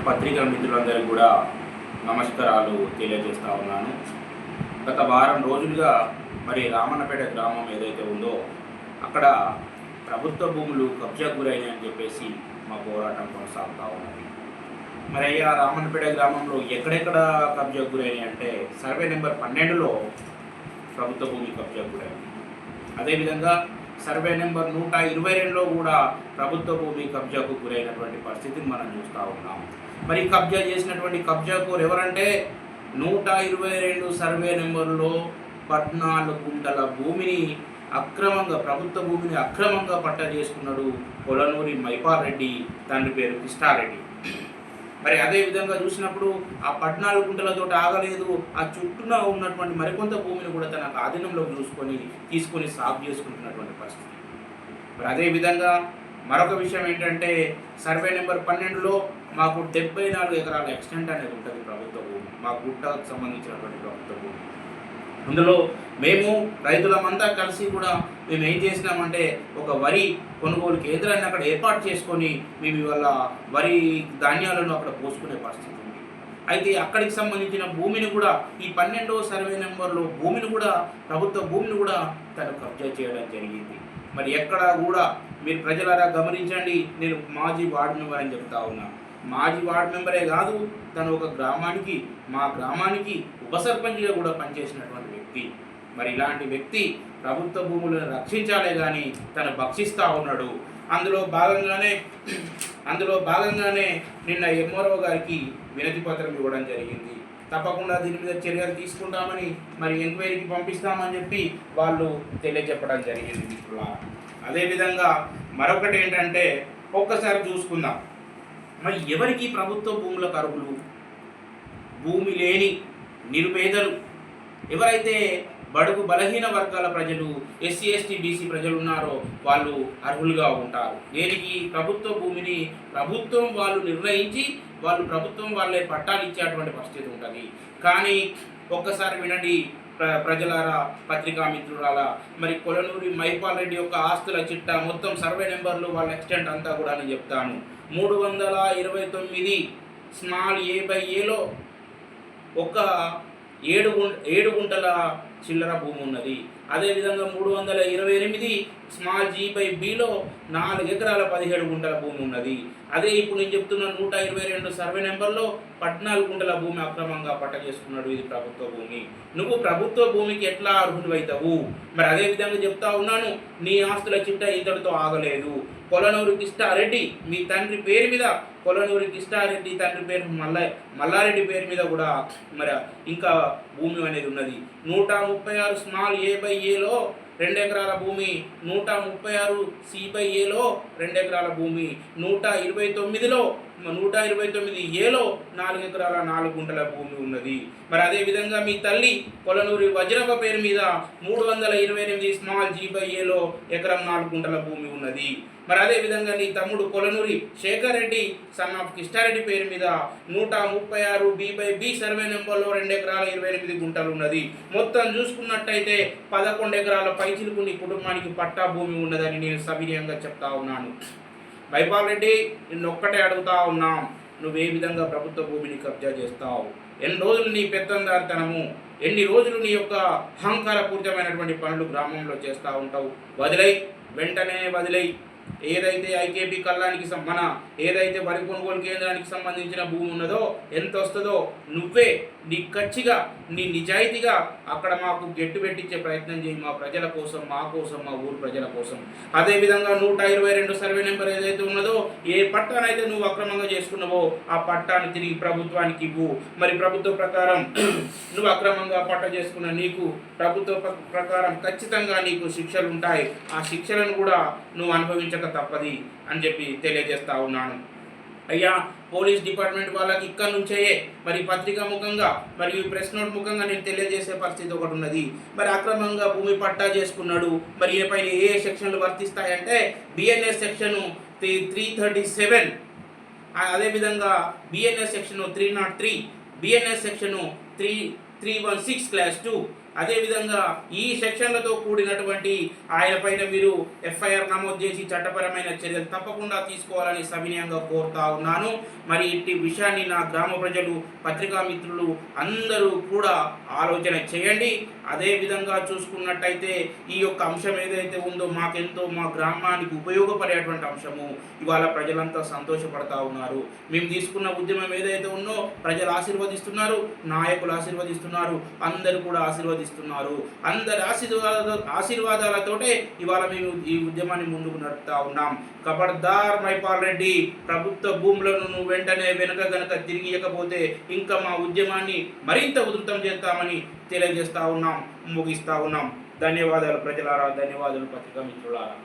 పత్రికా మిత్రులందరికీ కూడా నమస్కారాలు తెలియజేస్తా ఉన్నాను. గత వారం రోజులుగా మరి రామన్నపేట గ్రామం ఏదైతే ఉందో అక్కడ ప్రభుత్వ భూములు కబ్జాకు గురైనాయి అని చెప్పేసి మా పోరాటం కొనసాగుతూ ఉన్నది. మరి ఆ రామన్నపేట గ్రామంలో ఎక్కడెక్కడ కబ్జాకు గురైనాయి అంటే సర్వే నెంబర్ 12లో ప్రభుత్వ భూమి కబ్జాకు గురైంది. అదేవిధంగా సర్వే నెంబర్ 122లో కూడా ప్రభుత్వ భూమి కబ్జాకు గురైనటువంటి పరిస్థితిని మనం చూస్తూ ఉన్నాం. మరి కబ్జా చేసినటువంటి కబ్జాకోరు ఎవరంటే 122 సర్వే నెంబర్లో 14 గుంటల భూమిని అక్రమంగా ప్రభుత్వ భూమిని అక్రమంగా పట్టా చేసుకున్నాడు కొలనూరి మైపాల్ రెడ్డి, తండ్రి పేరు కృష్ణారెడ్డి. మరి అదే విధంగా చూసినప్పుడు ఆ 14 గుంటలతో ఆగలేదు, ఆ చుట్టూన ఉన్నటువంటి మరికొంత భూమిని కూడా తన ఆధీనంలోకి తీసుకొని సాగు చేసుకుంటున్నటువంటి పరిస్థితి. మరి అదేవిధంగా మరొక విషయం ఏంటంటే సర్వే నెంబర్ 12లో మాకు 74 ఎకరాల ఎక్స్టెంట్ అనేది ఉంటుంది ప్రభుత్వ భూమి, మా గుట్టకు సంబంధించినటువంటి ప్రభుత్వ భూమి. అందులో మేము రైతులమంతా కలిసి కూడా మేము ఏం చేసినామంటే ఒక వరి కొనుగోలు కేంద్రాన్ని అక్కడ ఏర్పాటు చేసుకొని మేము ఇవాళ వరి ధాన్యాలను అక్కడ పోసుకునే పరిస్థితి ఉంది. అయితే అక్కడికి సంబంధించిన భూమిని కూడా ఈ 12వ సర్వే నెంబర్లో భూమిని కూడా ప్రభుత్వ భూమిని కూడా తను కబ్జా చేయడం జరిగింది. మరి ఎక్కడ కూడా మీరు ప్రజలారా గమనించండి, నేను మాజీ వార్డు మెంబర్ అని చెప్తా ఉన్నా. మాజీ వార్డు మెంబరే కాదు, తను ఒక గ్రామానికి మా గ్రామానికి ఉప సర్పంచ్గా కూడా పనిచేసినటువంటి వ్యక్తి. మరి ఇలాంటి వ్యక్తి ప్రభుత్వ భూములను రక్షించాలే కానీ తను భక్షిస్తూ ఉన్నాడు. అందులో భాగంగానే నిన్న ఎంఆర్ఓ గారికి వినతి పత్రం ఇవ్వడం జరిగింది. తప్పకుండా దీని మీద చర్యలు తీసుకుంటామని మరి ఎంక్వైరీకి పంపిస్తామని చెప్పి వాళ్ళు తెలియజెప్పడం జరిగింది మిత్రుల. అదేవిధంగా మరొకటి ఏంటంటే ఒక్కసారి చూసుకుందాం, మరి ఎవరికి ప్రభుత్వ భూములకు అర్హులు? భూమి లేని నిరుపేదలు, ఎవరైతే బడుగు బలహీన వర్గాల ప్రజలు, ఎస్సీ ఎస్టీ బీసీ ప్రజలు ఉన్నారో వాళ్ళు అర్హులుగా ఉంటారు. దేనికి? ప్రభుత్వ భూమిని ప్రభుత్వం వాళ్ళు నిర్ణయించి ప్రభుత్వం వాళ్ళే పట్టాలు ఇచ్చేటువంటి పరిస్థితి ఉంటుంది. కానీ ఒక్కసారి వినండి ప్రజలారా, పత్రికా మిత్రులారా, మరి కొలనూరి మైపాల్ రెడ్డి యొక్క ఆస్తుల చిట్టా మొత్తం సర్వే నెంబర్లు వాళ్ళ ఎక్స్టెంట్ అంతా కూడా నేను చెప్తాను. 329 స్మాల్ A/Aలో ఒక 7 గుంటల చిల్లర భూమి ఉన్నది. అదేవిధంగా 328 స్మాల్ G/Bలో 4 ఎకరాల 17 గుంటల భూమి ఉన్నది. అదే ఇప్పుడు నేను చెప్తున్న 122 సర్వే నెంబర్లో 14 గుంటల భూమి అక్రమంగా పట్ట చేసుకున్నాడు. ఇది ప్రభుత్వ భూమి. నువ్వు ప్రభుత్వ భూమికి ఎట్లా అర్హుడు అవుతావు? మరి అదేవిధంగా చెప్తా ఉన్నాను, నీ ఆస్తుల చిట్టా ఇంతటితో ఆగలేదు. కొలనూరి కృష్ణారెడ్డి మీ తండ్రి పేరు మీద, కొలనూరి కృష్ణారెడ్డి తండ్రి పేరు మల్లారెడ్డి పేరు మీద కూడా మరి ఇంకా భూమి అనేది ఉన్నది. 136 స్మాల్ A/Aలో 2 ఎకరాల భూమి, 136 C/Aలో 2 ఎకరాల భూమి, 129 Aలో 4 ఎకరాల 4 గుంటల భూమి ఉన్నది. మరి అదేవిధంగా మీ తల్లి కొలనూరి వజ్రప్ప పేరు మీద 328 స్మాల్ G/Aలో 1 ఎకరం 4 గుంటల భూమి ఉన్నది. మరి అదేవిధంగా నీ తమ్ముడు కొలనూరి శేఖర్ రెడ్డి సన్ ఆఫ్ కృష్ణారెడ్డి పేరు మీద 136 B/B సర్వే నెంబర్లో 2 ఎకరాల 28 గుంటలు ఉన్నది. మొత్తం చూసుకున్నట్టయితే 11 ఎకరాల పైచిలకు నీ కుటుంబానికి పట్టా భూమి ఉన్నదని నేను సవినయంగా చెప్తా ఉన్నాను. మైపాల్ రెడ్డి, నిన్నొక్కటే అడుగుతా ఉన్నాం, నువ్వే విధంగా ప్రభుత్వ భూమిని కబ్జా చేస్తావు? ఎన్ని రోజులు నీ పెత్తందారితనము, ఎన్ని రోజులు నీ యొక్క అహంకారపూరితమైనటువంటి పనులు గ్రామంలో చేస్తూ ఉంటావు? వెంటనే వదిలై ఏదైతే ఐకేపీ కళ్ళానికి ఏదైతే వరి కొనుగోలు కేంద్రానికి సంబంధించిన భూమి ఉన్నదో ఎంత వస్తుందో నువ్వే నీ ఖచ్చిగా నీ నిజాయితీగా అక్కడ మాకు గెట్టు పెట్టించే ప్రయత్నం చేయి, మా ప్రజల కోసం, మా కోసం, మా ఊరు ప్రజల కోసం. అదేవిధంగా 122 సర్వే నెంబర్ ఏదైతే ఉన్నదో ఏ పట్టానైతే నువ్వు అక్రమంగా చేసుకున్నావో ఆ పట్టాన్ని తిరిగి ప్రభుత్వానికి ఇవ్వు. మరి ప్రభుత్వ ప్రకారం నువ్వు అక్రమంగా పట్ట చేసుకున్న నీకు ప్రభుత్వ ప్రకారం ఖచ్చితంగా నీకు శిక్షలు ఉంటాయి. ఆ శిక్షలను కూడా నువ్వు అనుభవించక తప్పది అని చెప్పి తెలియజేస్తా ఉన్నాను. అయ్యా, పోలీస్ డిపార్ట్మెంట్ వాళ్ళకి ఇక్కడ నుంచే మరి పత్రికా ముఖంగా మరియు ప్రెస్ నోట్ ముఖంగా నేను తెలియజేసే పరిస్థితి ఒకటి ఉన్నది. మరి అక్రమంగా భూమి పట్టా చేసుకున్నాడు. మరి ఏ పైన ఏ సెక్షన్లు వర్తిస్తాయంటే బిఎన్ఎస్ సెక్షన్ 337, అదేవిధంగా BNS section 303, BNS section 316 class 2, అదేవిధంగా ఈ సెక్షన్లతో కూడినటువంటి ఆయన పైన మీరు ఎఫ్ఐఆర్ నమోదు చేసి చట్టపరమైన చర్యలు తప్పకుండా తీసుకోవాలని సవినయంగా కోరుతా ఉన్నాను. మరి ఇట్టి విషయాన్ని నా గ్రామ ప్రజలు, పత్రికా మిత్రులు అందరూ కూడా ఆలోచన చేయండి. అదేవిధంగా చూసుకున్నట్టయితే ఈ యొక్క అంశం ఏదైతే ఉందో మాకెంతో మా గ్రామానికి ఉపయోగపడేటువంటి అంశము. ఇవాళ ప్రజలంతా సంతోషపడతా ఉన్నారు. మేము తీసుకున్న ఉద్యమం ఏదైతే ఉందో ప్రజలు ఆశీర్వదిస్తున్నారు, నాయకులు ఆశీర్వదిస్తున్నారు, అందరూ కూడా ఆశీర్వదిస్తున్నారు. అందరి ఆశీర్వాదాలతోటే ఇవాళ మేము ఈ ఉద్యమాన్ని ముందుకు నడుపుతా ఉన్నాం. ఖబర్దార్ మైపాల్ రెడ్డి, ప్రభుత్వ భూములను నువ్వు వెంటనే వెనుక గనక తిరిగియకపోతే ఇంకా మా ఉద్యమాన్ని మరింత ఉధృతం చేస్తామని తెలియజేస్తా ఉన్నాం, ముగిస్తా ఉన్నాం. ధన్యవాదాలు ప్రజలారా, ధన్యవాదాలు పత్రికా మిత్రులారా.